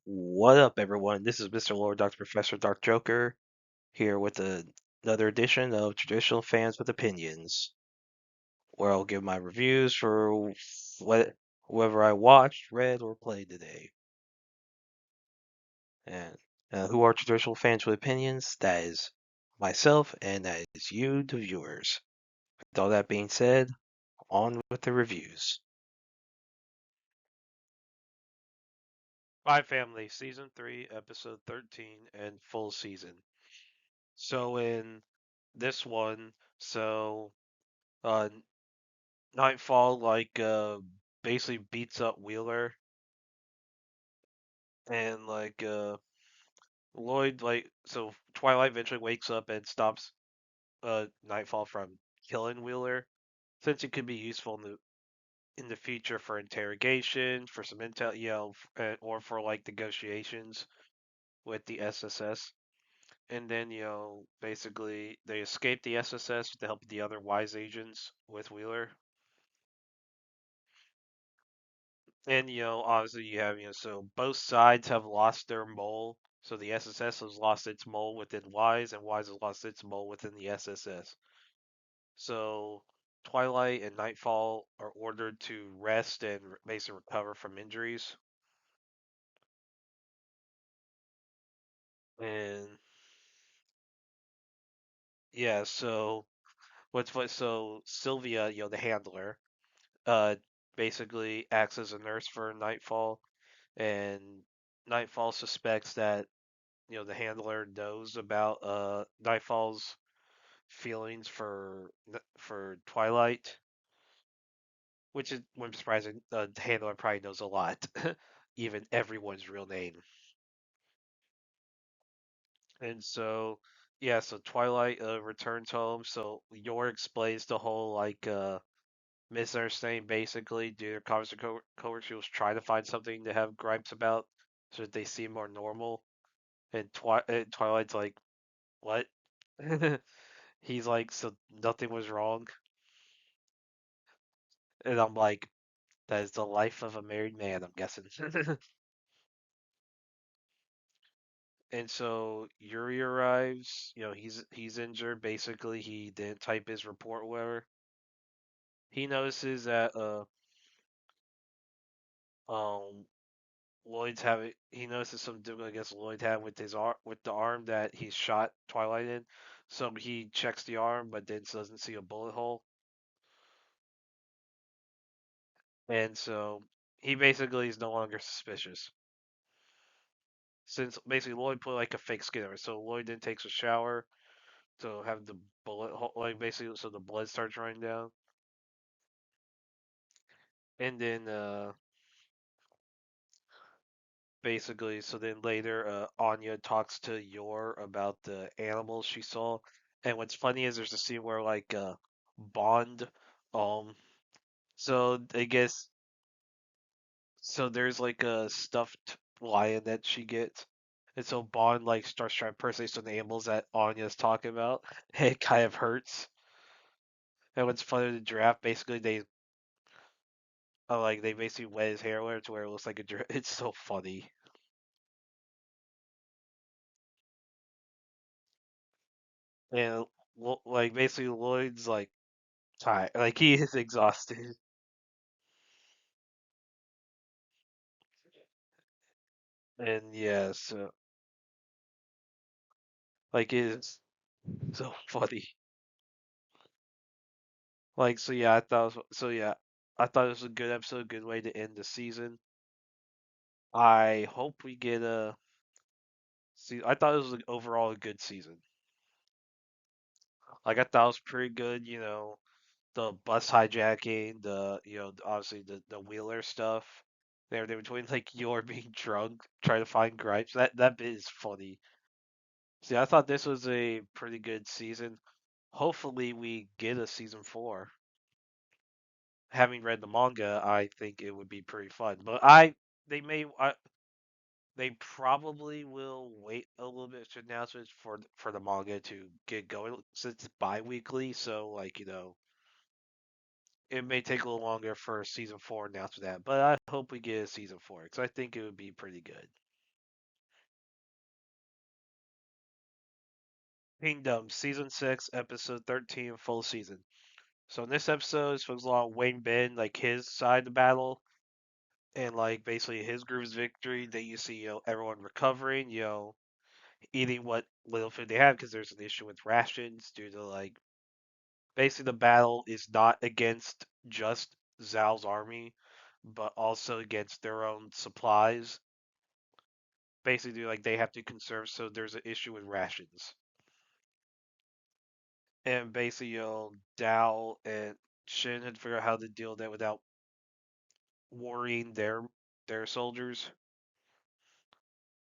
What up, everyone? This is Mr. Lord, Dr. Professor, Dark Joker, here with another edition of Traditional Fans with Opinions, where I'll give my reviews for whoever I watched, read, or played today. And who are Traditional Fans with Opinions? That is myself, and that is you, the viewers. With all that being said, on with the reviews. My Family, Season 3, Episode 13, and full season. So in this one, uh, Nightfall basically beats up Wheeler and Lloyd Twilight eventually wakes up and stops Nightfall from killing Wheeler since it could be useful in the future for interrogation, for some intel, or for like negotiations with the SSS. And then, basically they escape the SSS with the help of the other wise agents with Wheeler. And obviously you have so both sides have lost their mole. So the SSS has lost its mole within Wise, and Wise has lost its mole within the SSS. So Twilight and Nightfall are ordered to rest and basically recover from injuries. And yeah, so so Sylvia, the handler, uh, basically acts as a nurse for Nightfall, and Nightfall suspects that the handler knows about Nightfall's feelings for Twilight, which is when surprising. The handler probably knows a lot, even everyone's real name. And so, yeah, so Twilight returns home. So Yor explains the whole misunderstanding basically due to conversation coworkers. She was trying to find something to have gripes about so that they seem more normal. And Twilight's like, what? He's like, so nothing was wrong. And I'm like, that is the life of a married man, I'm guessing. And so Yuri arrives. He's injured. Basically, he didn't type his report. Or whatever. He notices that um Lloyd's having. He notices some difficulty against Lloyd had with his arm with the arm that he shot Twilight in. So he checks the arm, but then doesn't see a bullet hole. And so he basically is no longer suspicious. Since basically Lloyd put like a fake skin over, so Lloyd then takes a shower to have the bullet hole, like basically, so the blood starts running down. And then basically, so then later, Anya talks to Yor about the animals she saw. And what's funny is there's a scene where Bond, um, so I guess so there's like a stuffed lion that she gets. And so Bond starts trying to impersonate some of the animals that Anya's talking about. It kind of hurts. And what's funny, the giraffe basically they basically wet his hair to where it looks like a giraffe. It's so funny. And basically Lloyd's tired, like he is exhausted. And yeah, so it's so funny. So yeah, I thought it was a good episode, good way to end the season. I hope we get a see. I thought it was overall a good season. I thought it was pretty good. The bus hijacking, obviously the Wheeler stuff, and everything between you're being drunk, trying to find gripes. That bit is funny. See, I thought this was a pretty good season. Hopefully, we get a season 4. Having read the manga, I think it would be pretty fun. But they may, they probably will wait a little bit to announcements for the manga to get going since it's bi-weekly. So it may take a little longer for season 4 announced that. But I hope we get a season 4 because I think it would be pretty good. Kingdom, Season 6, Episode 13, full season. So in this episode, it's focused on Wayne Ben, like his side of the battle, and like basically his group's victory. That you see, everyone recovering, eating what little food they have because there's an issue with rations due to like basically the battle is not against just Zhao's army, but also against their own supplies. Basically, like they have to conserve, so there's an issue with rations. And basically, Dao and Shin had to figure out how to deal with that without worrying their soldiers.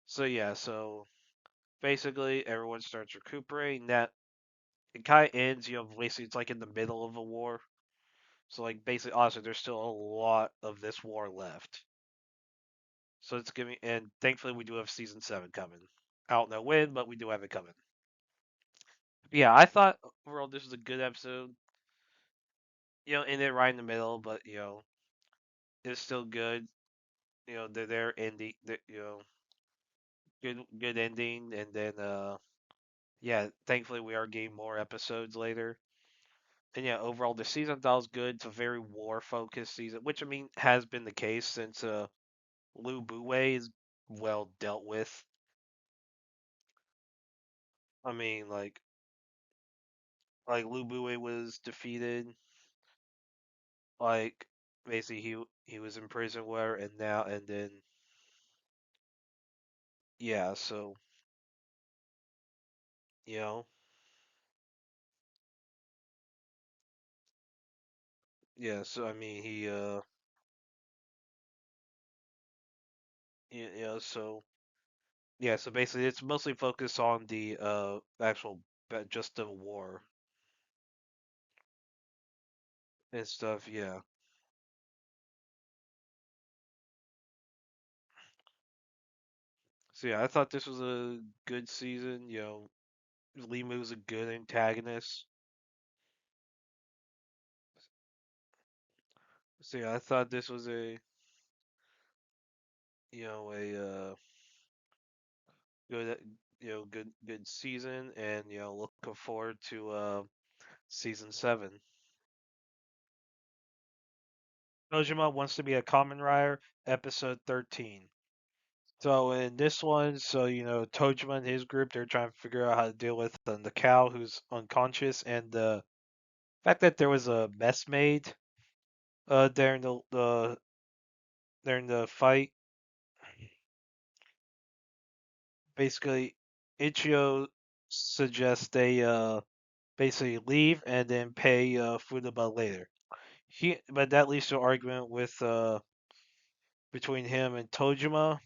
So yeah, so basically everyone starts recuperating. That it kind of ends, basically it's like in the middle of a war. So like basically, honestly, there's still a lot of this war left. So it's giving, and thankfully we do have season 7 coming. I don't know when, but we do have it coming. Yeah, I thought overall this was a good episode. Ended right in the middle, but it's still good. They're ending. Good ending, and then yeah, thankfully we are getting more episodes later. And yeah, overall the season I thought was good. It's a very war focused season, which I mean has been the case since Lu Buwei is well dealt with. I mean, like Lu Buwei was defeated, like basically he was in prison where and now and then yeah, so you know yeah, so I mean so yeah, so basically it's mostly focused on the actual just the war and stuff, yeah. So yeah, I thought this was a good season, Limu's a good antagonist. So yeah, I thought this was a good good season, and looking forward to season 7. Tojima wants to be a common rider, episode 13. So in this one, so Tojima and his group, they're trying to figure out how to deal with the cow who's unconscious, and the fact that there was a mess made during the fight. Basically, Ichio suggests they basically leave and then pay Futaba later. But that leads to an argument with between him and Tojima.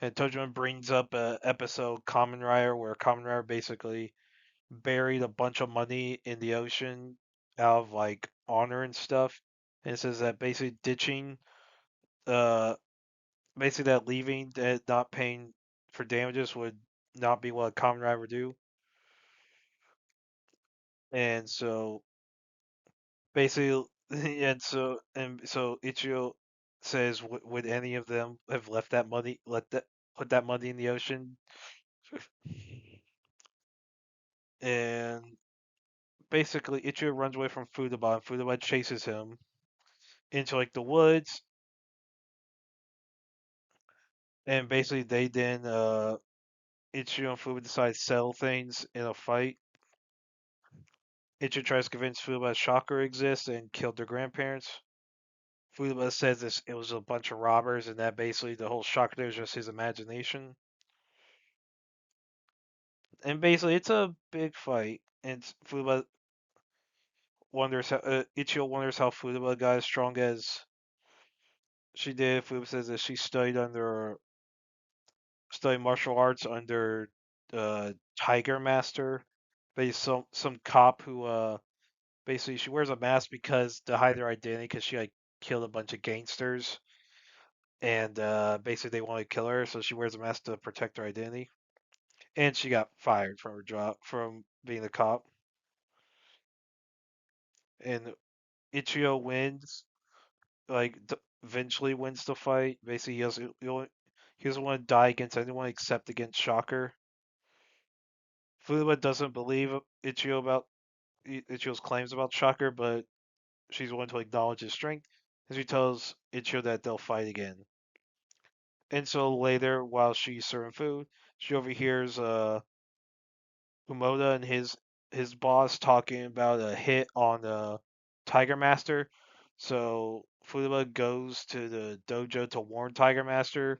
And Tojima brings up a episode Kamen Rider where Kamen Rider basically buried a bunch of money in the ocean out of like honor and stuff. And it says that basically ditching, uh, basically that leaving, that not paying for damages would not be what a Kamen Rider would do. And so basically, and so Ichiro says, would any of them have left that money, let that put that money in the ocean? And basically, Ichiro runs away from Futaba, and Futaba chases him into like the woods, and basically they then Ichiro and Futaba decide to settle things in a fight. Ichiro tries to convince Futaba Shocker exists and killed their grandparents. Futaba says it was a bunch of robbers, and that basically the whole Shocker is just his imagination. And basically it's a big fight. And Futaba Ichiro wonders how Futaba got as strong as she did. Futaba says that she studied martial arts under Tiger Master. Basically, some cop who basically she wears a mask because to hide her identity because she like killed a bunch of gangsters and basically they want to kill her, so she wears a mask to protect her identity. And she got fired from her job from being a cop. And Ichio wins, like eventually wins the fight. Basically, he doesn't want to die against anyone except against Shocker. Furuba doesn't believe Ichio's claims about Shocker, but she's willing to acknowledge his strength, and she tells Ichio that they'll fight again. And so later, while she's serving food, she overhears Kumoda and his boss talking about a hit on Tiger Master. So Furuba goes to the dojo to warn Tiger Master,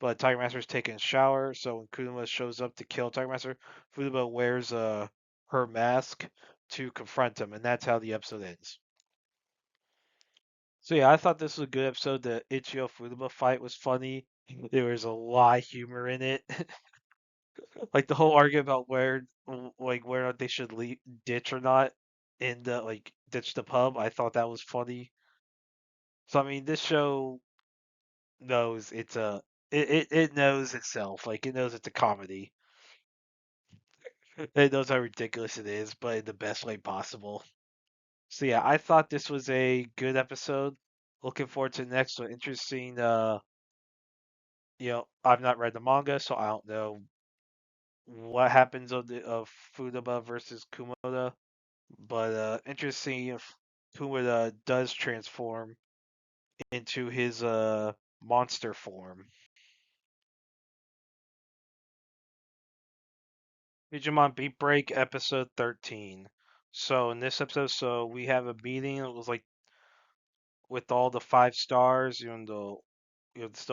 but Tiger Master's taking a shower. So when Kuruma shows up to kill Tiger Master, Furuba wears her mask to confront him, and that's how the episode ends. So yeah, I thought this was a good episode. The Ichio Furuba fight was funny. There was a lot of humor in it. Like the whole argument about where they should ditch or not in the ditch the pub. I thought that was funny. So I mean, this show knows it knows itself. Like it knows it's a comedy. It knows how ridiculous it is, but in the best way possible. So yeah, I thought this was a good episode. Looking forward to the next one. Interesting. I've not read the manga, so I don't know what happens of Futaba versus Kumoda. But interesting if Kumada does transform into his monster form. Digimon Beatbreak episode 13. So in this episode, so we have a meeting. It was like with all the 5 stars, still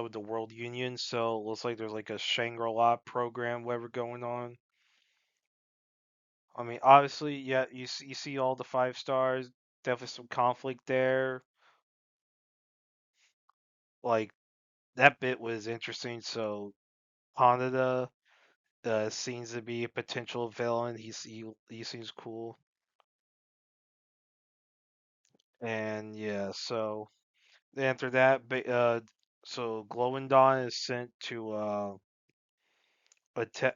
with the World Union. So it looks like there's like a Shangri-La program, whatever going on. I mean, obviously, yeah, you see all the 5 stars. Definitely some conflict there. Like that bit was interesting. So Hanada seems to be a potential villain. He seems cool, and yeah. So after that, so Glowing Dawn is sent to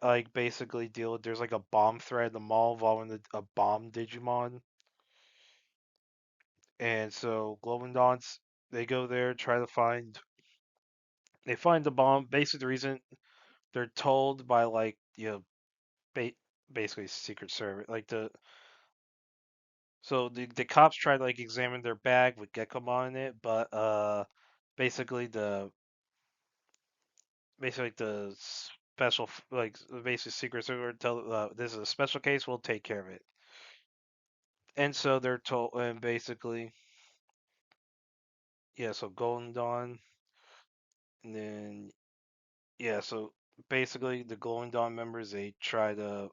like basically deal with. There's like a bomb threat in the mall involving a bomb Digimon, and so Glowing Dawns they go there try to find. They find the bomb. Basically, the reason they're told by like ba- basically Secret Service, like the cops try to like examine their bag with Gekomon in it, but basically the special basically Secret Service tell this is a special case, we'll take care of it. And so they're told, and basically yeah, so Golden Dawn, and then yeah, so basically the Golden Dawn members they try to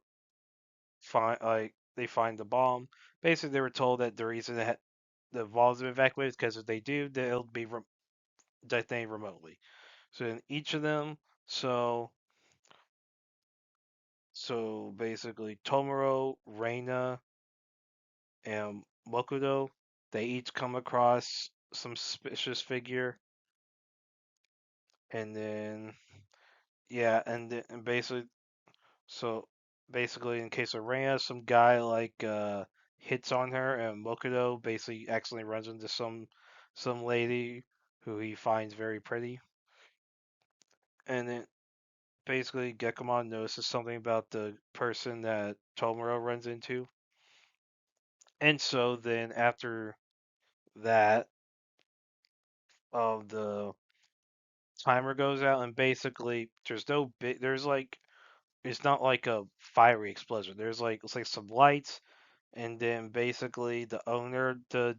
they find the bomb. Basically, they were told that the reason that the vaults have been evacuated is because if they do, they'll be detonated remotely. So in each of them, so so basically Tomoro, Reina, and Mokudo, they each come across some suspicious figure, and then yeah, and basically so basically in case of Reina, some guy hits on her, and Mokudo basically accidentally runs into some lady who he finds very pretty, and then basically Gekomon notices something about the person that Tomoro runs into. And so then after that, the timer goes out, and basically there's like it's not like a fiery explosion. There's like it's like some lights, and then basically the owner of the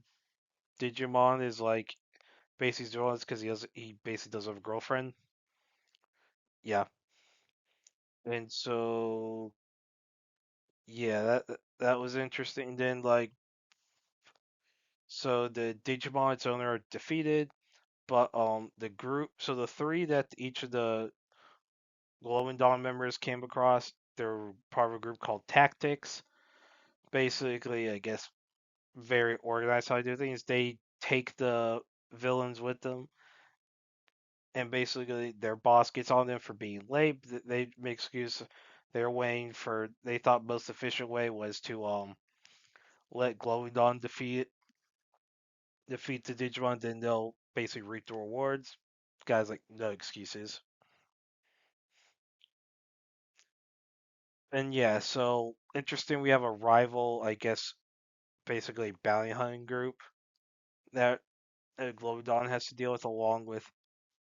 Digimon is like basically doing this because he basically does have a girlfriend. Yeah, and so yeah, that was interesting. And then so the Digimon its owner are defeated, but the group, so the three that each of the Glow and Dawn members came across, they're part of a group called Tactics. Basically, I guess very organized how they do things. They take the villains with them, and basically their boss gets on them for being late. They make excuse. They're waiting for. They thought most efficient way was to let Glowing Dawn defeat the Digimon, then they'll basically reap the rewards. Guys like no excuses. And yeah, so interesting. We have a rival, I guess, basically bounty hunting group that Globodon has to deal with, along with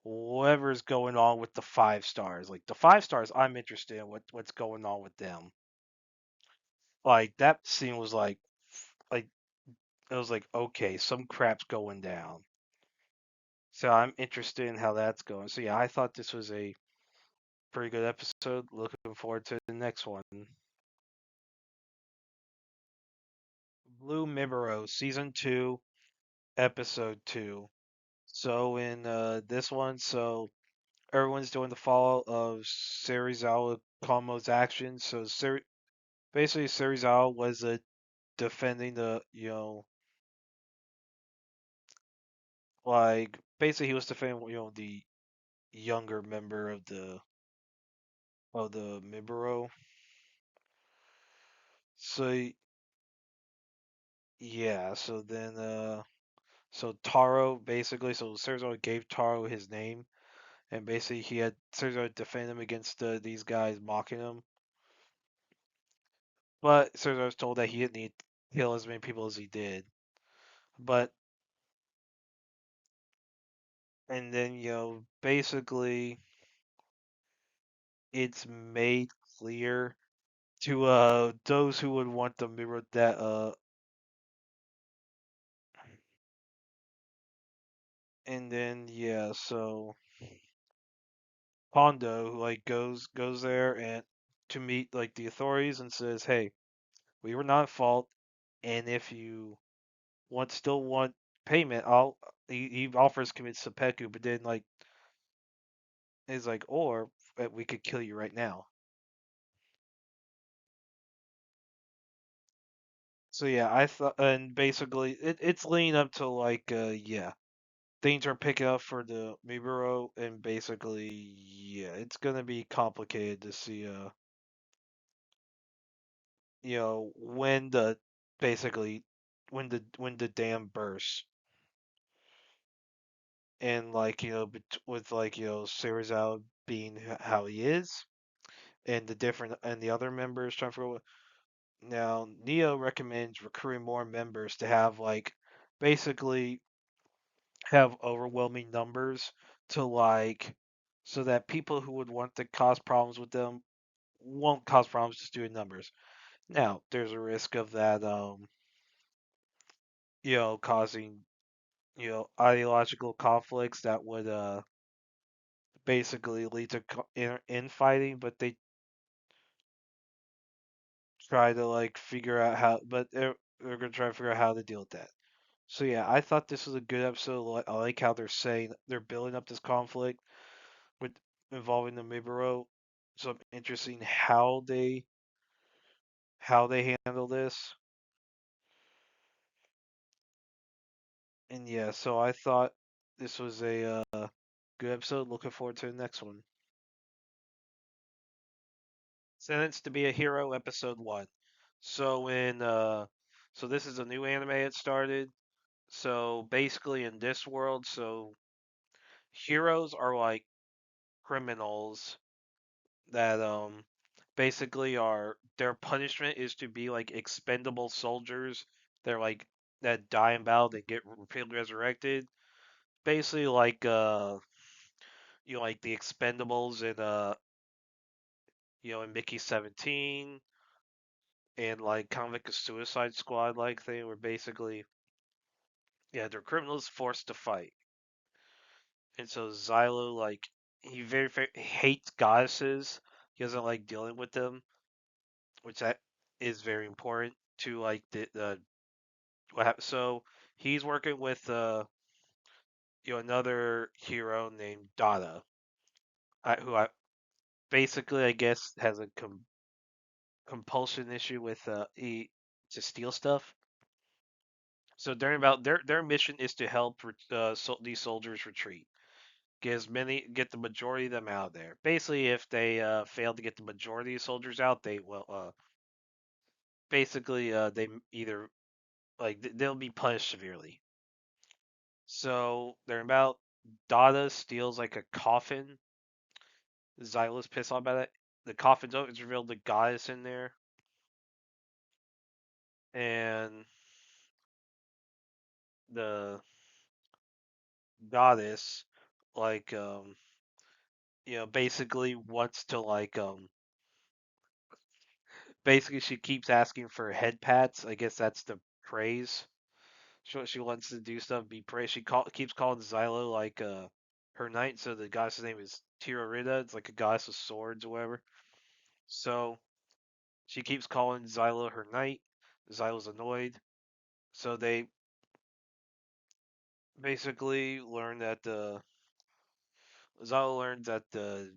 whatever's going on with the 5 stars. Like the 5 stars, I'm interested in what's going on with them. Like that scene was like it was like okay, some crap's going down. So I'm interested in how that's going. So yeah, I thought this was a pretty good episode. Looking forward to the next one. Blue Miburo, season 2, episode 2. So in this one, so everyone's doing the fallout of Serizawa Kamo's actions. So basically Serizawa was defending the like basically he was defending the younger member of the Miburo. So yeah, so then so Taro basically so Serizawa gave Taro his name, and basically he had Serizawa defend him against these guys mocking him. But Serizawa was told that he didn't need to kill as many people as he did. But and then basically it's made clear to those who would want the mirror that and then yeah, so Pondo like goes there and to meet like the authorities and says, "Hey, we were not at fault, and if you still want payment, I'll." He offers commit seppuku, but then like is like, or we could kill you right now. So yeah, I thought, and basically it's leading up to like yeah, things are picking up for the Miburo, and basically yeah, it's gonna be complicated to see when the basically when the dam bursts, and like with like Serizawa being how he is, and the other members trying to figure out. Now Neo recommends recruiting more members to have like basically have overwhelming numbers to like so that people who would want to cause problems with them won't cause problems just doing numbers. Now, there's a risk of that causing, ideological conflicts that would basically lead to infighting, but they try to like figure out how but they're going to try to figure out how to deal with that. So yeah, I thought this was a good episode. I like how they're saying they're building up this conflict with involving the Miburo. So I'm interested in how they handle this. And yeah, so I thought this was a good episode. Looking forward to the next one. Sentenced to be a Hero, episode 1. So so this is a new anime it started. So basically in this world, so heroes are like criminals that basically are their punishment is to be like expendable soldiers. They're like that die in battle, they get repeatedly resurrected. Basically like like the expendables in Mickey 17, and like kind of like a Suicide Squad like thing where basically yeah, they're criminals forced to fight. And so Xylo like he very hates goddesses. He doesn't like dealing with them, which that is very important to like the what happened. So he's working with another hero named Dada, who I basically I guess has a compulsion issue with to steal stuff. So during about their mission is to help these soldiers retreat. Get the majority of them out of there. Basically, if they fail to get the majority of soldiers out, they will basically they either like they'll be punished severely. So they're about Dada steals like a coffin. Xylo's pissed off about it. the coffin's open. It's revealed the goddess in there, and the goddess like basically wants to basically she keeps asking for head pats. I guess that's the praise. She wants to do stuff, be praised. Keeps calling Xylo her knight. So the goddess's name is Tirorida. It's like a goddess of swords or whatever. So she keeps calling Xylo her knight. Xylo's annoyed. So they basically learn that the Xylo learns that the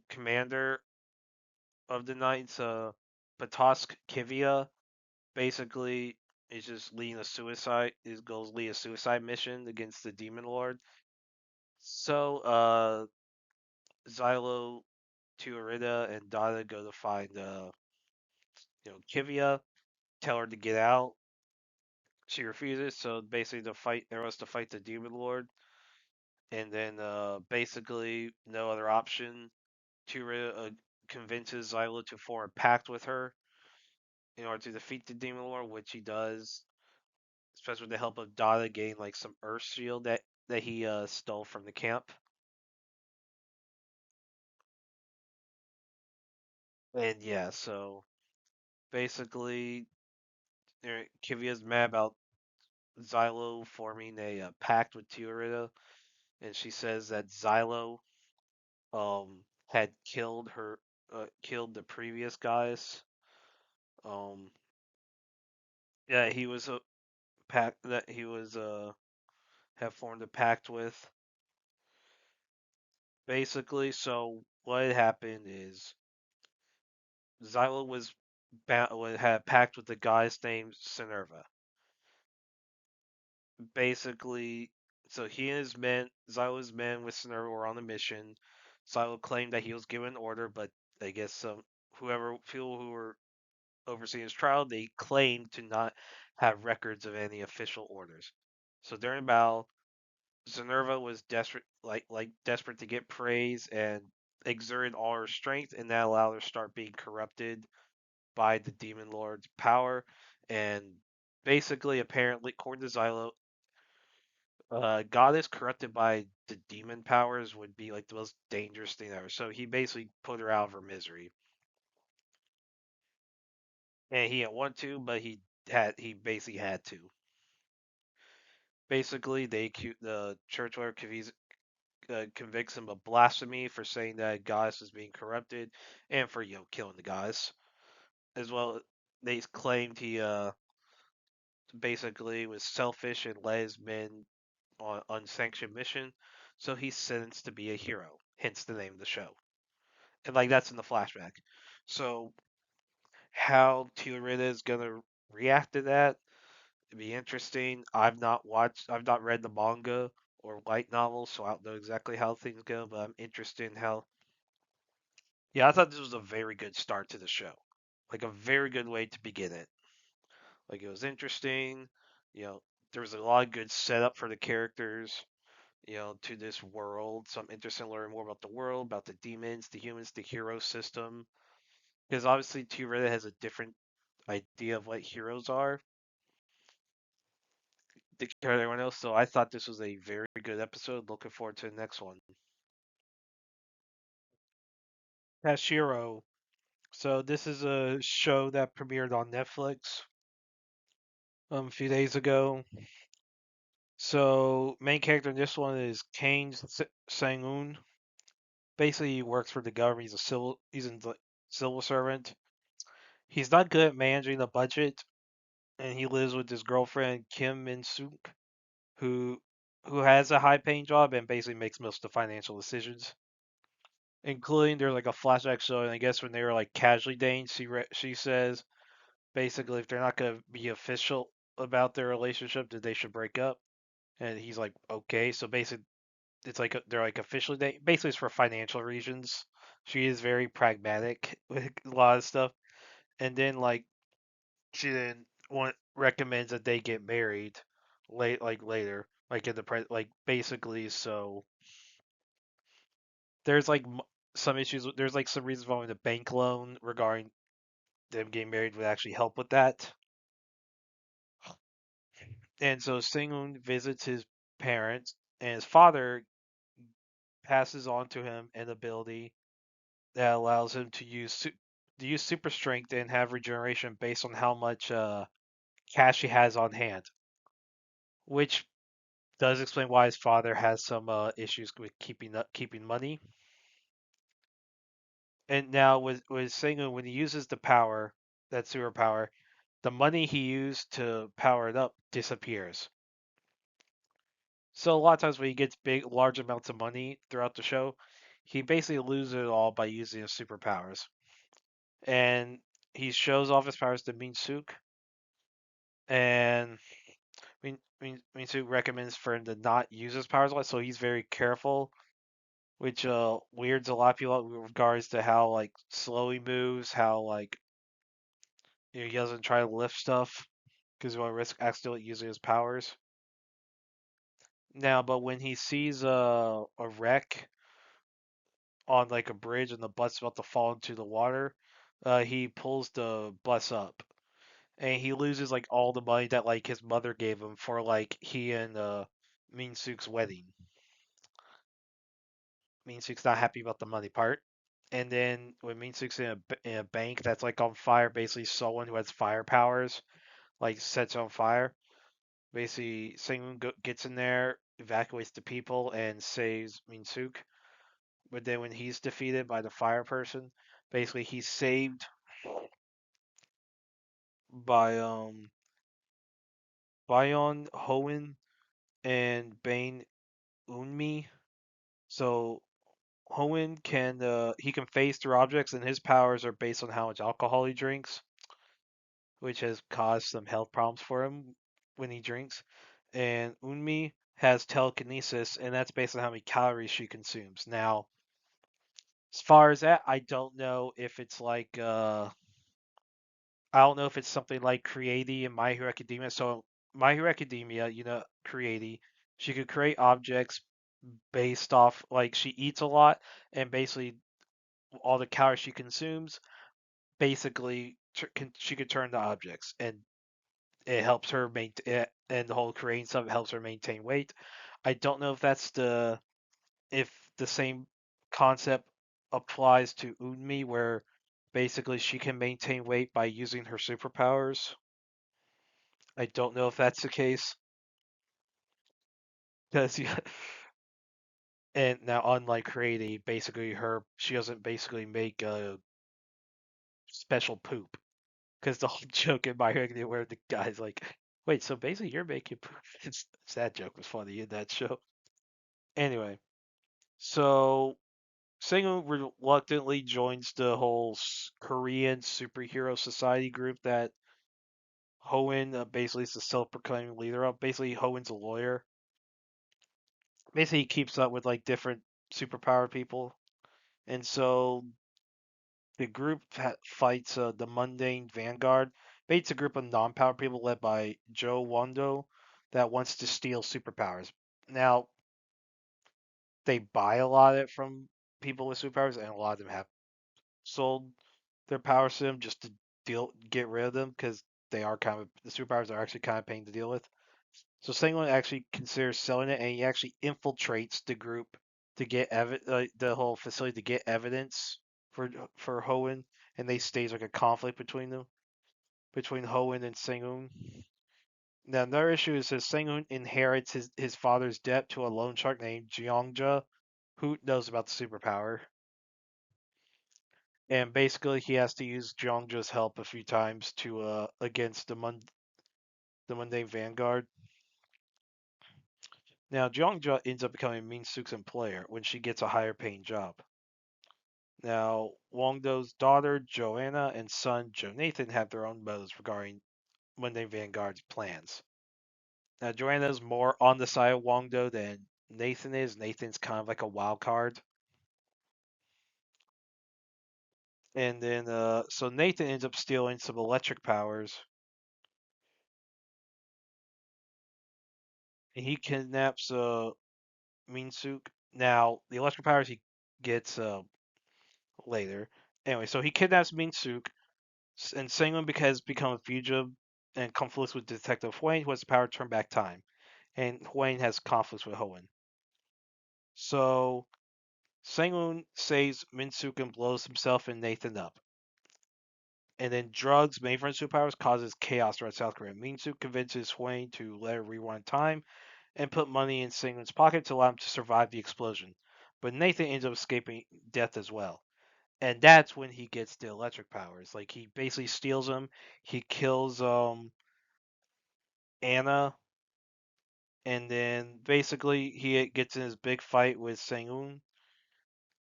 commander of the knights, Patosk Kivia, basically is just leading a suicide. His goals lead a suicide mission against the demon lord. So Xylo, Tuarita, and Dada go to find Kivia, tell her to get out. She refuses, so basically the fight there was to fight the demon lord, and then basically no other option. Tuarita convinces Xylo to form a pact with her in order to defeat the demon lord, which he does, especially with the help of Dada gain like some earth shield that he stole from the camp. And yeah, so basically Kivia's mad about Xylo forming a pact with Tiorita, and she says that Xylo had killed the previous guys. Um, yeah, he was a pact that he was have formed a pact with. Basically, so what had happened is Xylo had a pact with the guys named Sinerva. Basically, so he and his men, Xylo's men with Sinerva were on a mission. Xylo claimed that he was given an order, but I guess some people who were overseeing his trial, they claimed to not have records of any official orders. So during battle, Zenerva was desperate, desperate to get praise and exerted all her strength, and that allowed her to start being corrupted by the demon lord's power. And basically, apparently, according to Xylo, goddess corrupted by the demon powers would be like the most dangerous thing ever. So he basically put her out of her misery, and he didn't want to, but he basically had to. Basically, the church lawyer convicts him of blasphemy for saying that goddess is being corrupted, and for killing the goddess as well. They claimed he basically was selfish and led his men on unsanctioned mission, so he's sentenced to be a hero. Hence the name of the show. And that's in the flashback. So how Tiorita is gonna react to that? It'd be interesting. I've not read the manga or light novels, so I don't know exactly how things go. But I'm interested in how. Yeah, I thought this was a very good start to the show, like a very good way to begin it. Like it was interesting. You know, there was a lot of good setup for the characters. To this world. So I'm interested in learning more about the world, about the demons, the humans, the hero system. Because obviously, T-Reda has a different idea of what heroes are compared to everyone else. So I thought this was a very good episode. Looking forward to the next one. Cashero. So this is a show that premiered on Netflix a few days ago. So main character in this one is Kane Sangun. Basically, he works for the government. He's a civil servant. He's not good at managing the budget, and he lives with his girlfriend Kim Min Suk, who who has a high paying job and basically makes most of the financial decisions. Including there's like a flashback show, and I guess when they were like casually dating, she says basically if they're not gonna be official about their relationship, that they should break up. And he's like, okay. So basically, it's like they're like officially dating. Basically, it's for financial reasons. She is very pragmatic with a lot of stuff, and then she then recommends that they get married later, like in the basically. So there's some issues. There's like some reasons involving the bank loan regarding them getting married would actually help with that. And so Singun visits his parents, and his father passes on to him an ability that allows him to use super strength and have regeneration based on how much cash he has on hand, which does explain why his father has some issues with keeping money. And now with Sengu, when he uses the power, that superpower, the money he used to power it up disappears. So a lot of times when he gets large amounts of money throughout the show, he basically loses it all by using his superpowers. And he shows off his powers to Minsuk, and Minsuk recommends for him to not use his powers a lot, so he's very careful, which weirds a lot of people out with regards to how like slow he moves, how like he doesn't try to lift stuff because he will risk accidentally using his powers. Now, but when he sees a wreck on like a bridge and the bus about to fall into the water, he pulls the bus up and he loses like all the money that like his mother gave him for like he and Minsuk's wedding. Minsuk's not happy about the money part. And then when Minsuk's in a bank that's like on fire, basically someone who has fire powers like sets on fire. Basically, Sengun gets in there, evacuates the people, and saves Minsuk. But then when he's defeated by the fire person, basically he's saved by Bion Hoenn and Bane Unmi. So Hoenn can he can phase through objects, and his powers are based on how much alcohol he drinks, which has caused some health problems for him when he drinks. And Unmi has telekinesis, and that's based on how many calories she consumes. Now, as far as that, I don't know if it's like I don't know if it's something like Creati in My Hero Academia. So My Hero Academia, Creati, she could create objects based off like she eats a lot, and basically all the calories she consumes, basically she could turn to objects, and it helps her maintain, and the whole creating stuff helps her maintain weight. I don't know if the same concept applies to Unmi, where basically she can maintain weight by using her superpowers. I don't know if that's the case because and now unlike Creaty, basically she doesn't basically make a special poop because the whole joke in My Hero where the guy's like, wait, so basically you're making poop. That joke was funny in that show. Anyway, so Sengu reluctantly joins the whole Korean superhero society group that Hoenn basically is the self-proclaimed leader of. Basically, Hoenn's a lawyer. Basically, he keeps up with like different superpowered people, and so the group fights the Mundane Vanguard. It's a group of non-powered people led by Joe Wando that wants to steal superpowers. Now, they buy a lot of it from people with superpowers, and a lot of them have sold their power sim just to get rid of them because they are kind of the superpowers are actually kind of pain to deal with. So Sangwon actually considers selling it, and he actually infiltrates the group to get the whole facility to get evidence for Hoenn, and they stage like a conflict between them, between Hoenn and Sangwon. Now another issue is that Sangwon inherits his father's debt to a loan shark named Jeongja, who knows about the superpower. And basically he has to use Jeongja's help a few times to against the Mundane Vanguard. Now Jeongja ends up becoming Min Suk's employer when she gets a higher paying job. Now Wongdo's daughter Joanna and son Joe Nathan have their own motives regarding Mundane Vanguard's plans. Now Joanna's more on the side of Wongdo than Nathan is. Nathan's kind of like a wild card. And then so Nathan ends up stealing some electric powers, and he kidnaps Minsuk. Now, the electric powers he gets later. Anyway, so he kidnaps Minsuk, and Sengun has become a fugitive and conflicts with Detective Huang, who has the power to turn back time. And Huang has conflicts with Hoenn. So Sengun saves Minsuk and blows himself and Nathan up. And then drugs, mainframe superpowers, causes chaos throughout South Korea. Minsuk convinces Huang to let her rewind time and put money in Sengun's pocket to allow him to survive the explosion. But Nathan ends up escaping death as well. And that's when he gets the electric powers. Like he basically steals them. He kills Anna, and then basically he gets in his big fight with Sengun,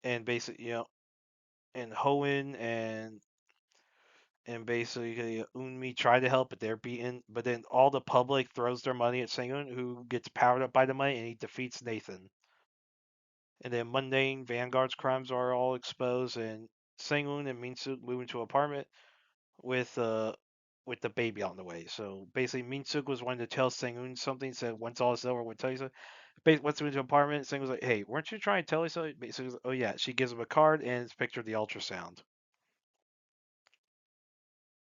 and basically and Hoenn and basically Unmi try to help, but they're beaten. But then all the public throws their money at Sengun, who gets powered up by the money, and he defeats Nathan. And then mundane Vanguard's crimes are all exposed, and Sengun and Minsu move into an apartment with the baby on the way. So basically, Minsuk was wanting to tell Sengun something. Said once all is over, we'll tell you something. Once we went to the apartment, Sengun was like, "Hey, weren't you trying to tell me something?" Basically, was like, oh yeah. She gives him a card and it's a picture of the ultrasound.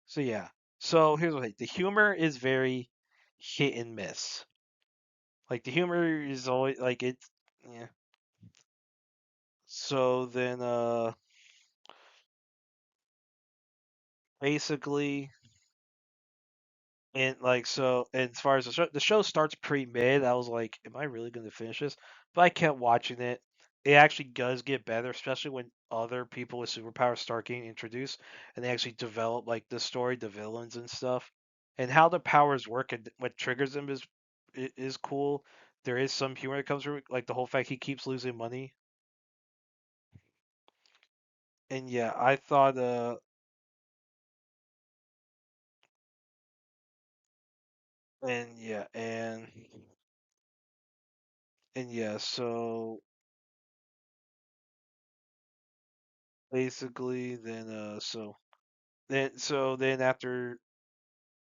So yeah. So here's what the humor is very hit and miss. Like the humor is always like it's yeah. So then basically and like so, and as far as the show starts pretty mid, I was like, "Am I really going to finish this?" But I kept watching it. It actually does get better, especially when other people with superpowers start getting introduced, and they actually develop like the story, the villains and stuff, and how the powers work and what triggers them is cool. There is some humor that comes from it, like the whole fact he keeps losing money, and yeah, I thought and yeah, and yeah, so basically then after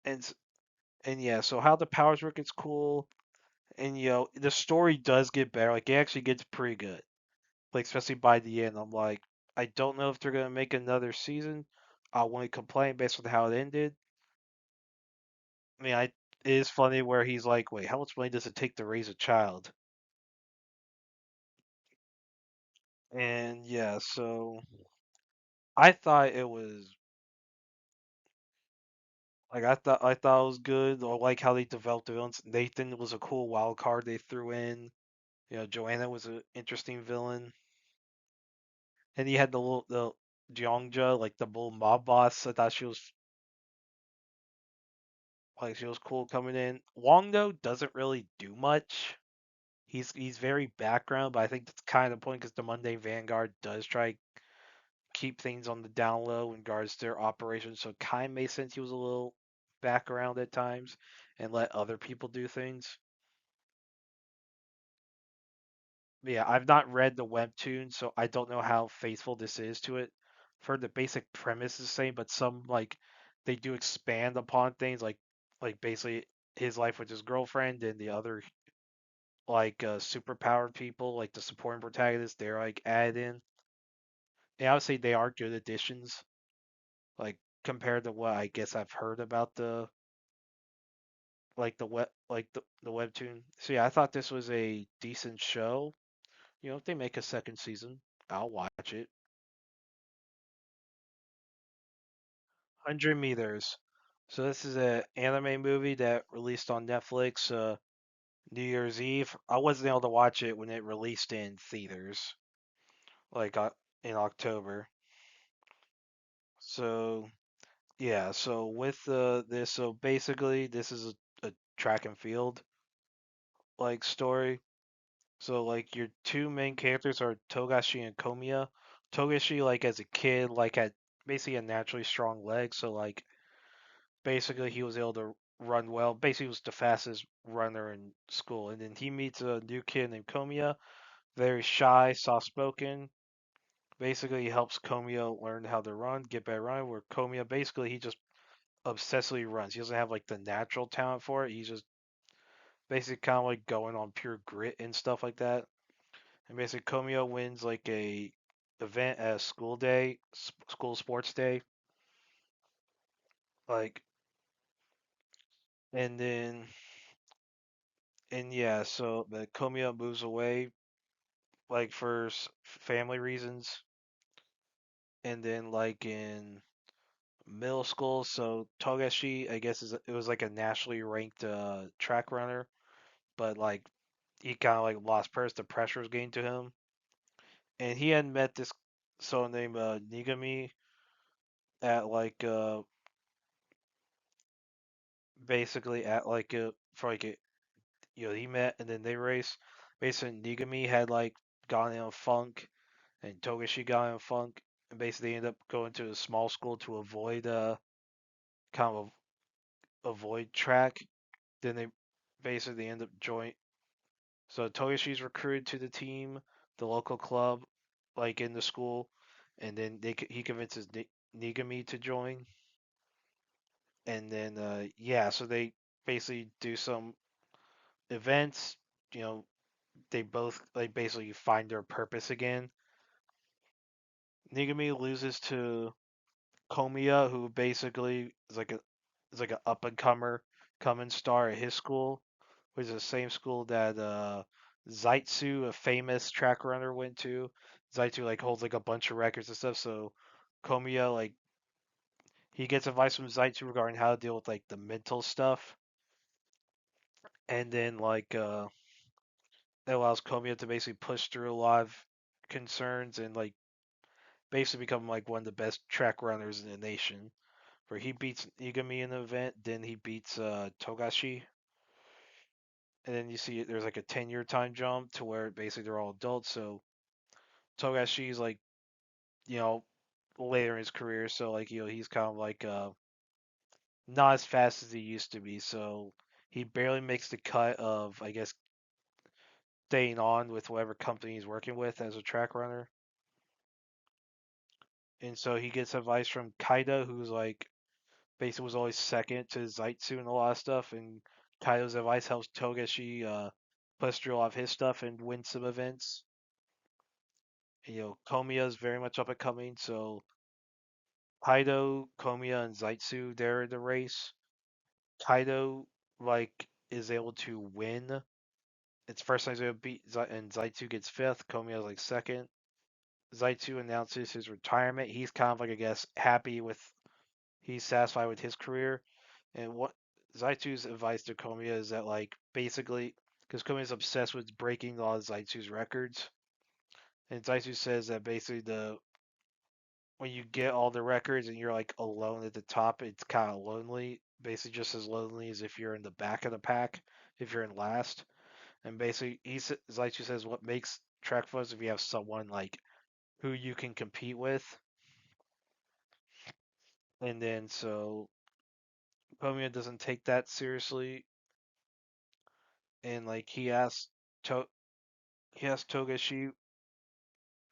and and yeah, so how the powers work is cool, and the story does get better. Like it actually gets pretty good. Like especially by the end, I'm like, I don't know if they're gonna make another season. I won't complain based on how it ended. I mean, it is funny where he's like, wait, how much money does it take to raise a child? And yeah, so I thought it was I thought it was good. I like how they developed the villains. Nathan was a cool wild card they threw in. Joanna was an interesting villain, and he had the Jeongja, like the bull mob boss. I thought she was cool coming in. Wong though doesn't really do much. He's very background, but I think that's kind of the point because the Monday Vanguard does try to keep things on the down low in regards to their operations. So it kind of makes sense he was a little background at times and let other people do things. Yeah, I've not read the webtoon, so I don't know how faithful this is to it. For the basic premise is the same, but some like they do expand upon things like basically his life with his girlfriend and the other like superpowered people, like the supporting protagonists, they're like added in. And I would say they are good additions, like compared to what I guess I've heard about the webtoon. So yeah, I thought this was a decent show. If they make a second season, I'll watch it. 100 Meters. So this is an anime movie that released on Netflix New Year's Eve. I wasn't able to watch it when it released in theaters, like in October. So yeah, so with this, so basically this is a track and field like story. So like your two main characters are Togashi and Komiya. Togashi like as a kid like had basically a naturally strong leg, so like basically he was able to run well. Basically, he was the fastest runner in school. And then he meets a new kid named Komiya, very shy, soft spoken. Basically, he helps Komiya learn how to run, get better running. Where Komiya basically he just obsessively runs. He doesn't have like the natural talent for it. He's just basically kind of like going on pure grit and stuff like that. And basically, Komiya wins like event at a school day, school sports day, like, and then and yeah, so the Komiya moves away like for family reasons, and then like in middle school, so Togashi, I guess it was like a nationally ranked track runner, but like he kind of like lost purse. The pressure was getting to him, and he had met this so named Nigami at like basically at like a for like a he met and then they raced. Basically, Nigami had like gone in a funk, and Togashi got in a funk, and basically they ended up going to a small school to avoid kind of avoid track. Then they basically end up join. So Togashi's recruited to the team, the local club, like in the school, and then he convinces Nigami to join, and then yeah, so they basically do some events. You know, they both like basically find their purpose again. Nigami loses to Komiya, who basically is like an up and comer, coming star at his school, which is the same school that Zaitsu, a famous track runner, went to. Zaitsu like holds like a bunch of records and stuff. So Komiya like he gets advice from Zaitsu regarding how to deal with like the mental stuff, and then like it allows Komiya to basically push through a lot of concerns and like basically become like one of the best track runners in the nation. Where he beats Igami in the event, then he beats Togashi, and then you see there's like a 10-year time jump to where basically they're all adults. So Togashi's like you know later in his career, so like he's kind of like not as fast as he used to be. So he barely makes the cut of I guess staying on with whatever company he's working with as a track runner. And so he gets advice from Kaida, who's like basically was always second to Zaitsu and a lot of stuff. And Kaido's advice helps Togashi push through a lot of his stuff and win some events. And, Komiya is very much up and coming, so Kaido, Komiya, and Zaitsu they're in the race. Kaido like is able to win. It's first time he's gonna beat and Zaitsu gets fifth. Komiya's like second. Zaitsu announces his retirement. He's kind of like I guess happy with he's satisfied with his career. And what Zaitsu's advice to Komiya is that like basically because Komiya's obsessed with breaking all of Zaitsu's records. And Zaitsu says that basically the when you get all the records and you're like alone at the top, it's kind of lonely. Basically, just as lonely as if you're in the back of the pack, if you're in last. And basically, Zaitsu says what makes track fun is if you have someone like who you can compete with. And then so Komiya doesn't take that seriously, and like to he asks Togashi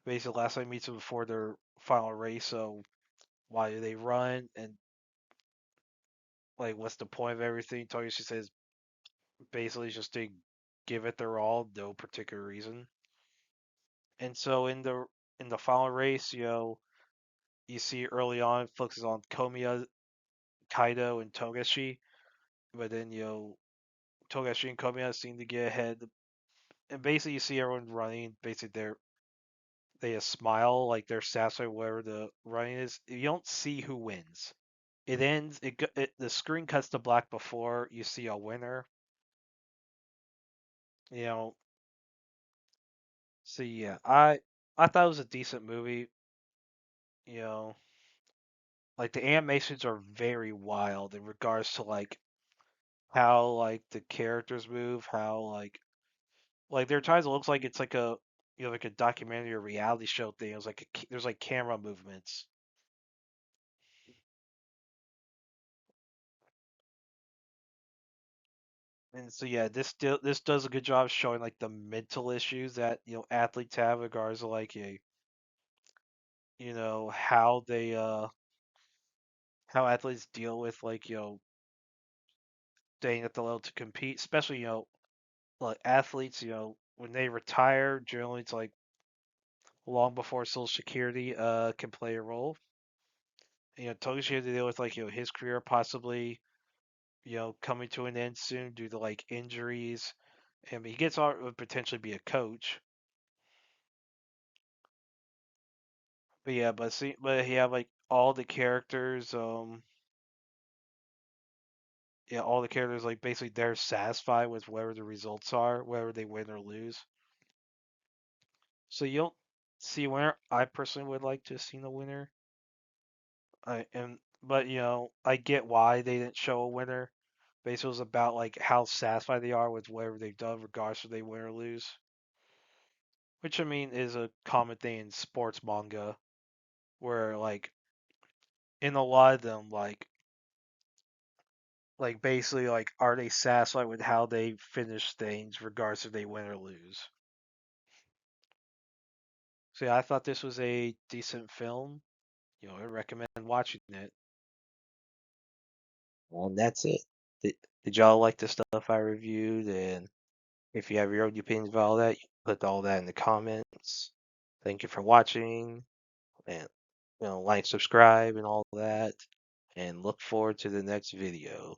basically last time he meets him before their final race. So why do they run and like what's the point of everything? Togashi says basically just to give it their all, no particular reason. And so in the final race, you see early on it focuses on Komiya, Kaido, and Togashi, but then Togashi and Komiya seem to get ahead. And basically, you see everyone running. Basically, they smile like they're satisfied wherever the running is. You don't see who wins. It ends. The screen cuts to black before you see a winner. You know. So yeah, I thought it was a decent movie. You know, like the animations are very wild in regards to like how like the characters move, how like there are times it looks like it's like a like a documentary or reality show thing. It's like there's like camera movements. And so yeah, this does a good job showing like the mental issues that athletes have in regards to like a how they how athletes deal with like staying at the level to compete, especially like athletes when they retire generally it's like long before Social Security can play a role. Togashi had to deal with like his career possibly coming to an end soon due to like injuries. And he gets on would potentially be a coach. But yeah, but he have like all the characters, yeah, all the characters like basically they're satisfied with whatever the results are, whether they win or lose. So you don't see a winner. I personally would like to have seen a winner. But I get why they didn't show a winner. Basically, it was about like how satisfied they are with whatever they've done, regardless if they win or lose. Which I mean is a common thing in sports manga, where like in a lot of them, like basically like are they satisfied with how they finish things, regardless if they win or lose. So yeah, I thought this was a decent film. I recommend watching it. Well, that's it. Did y'all like the stuff I reviewed? And if you have your own opinions about all that, you can put all that in the comments. Thank you for watching, and like, subscribe, and all that. And look forward to the next video.